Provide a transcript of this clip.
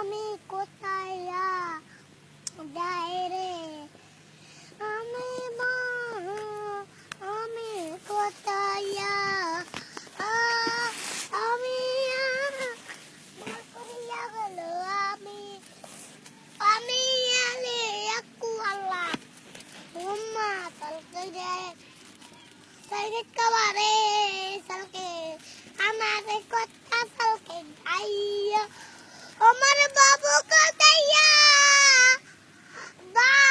আমি কোথায় যাই রে আমি কোথায় আমি আমি আমি আলে aku Allah Umma salke salke kaware salke amare kota salke ayya Omar babu kotaya bye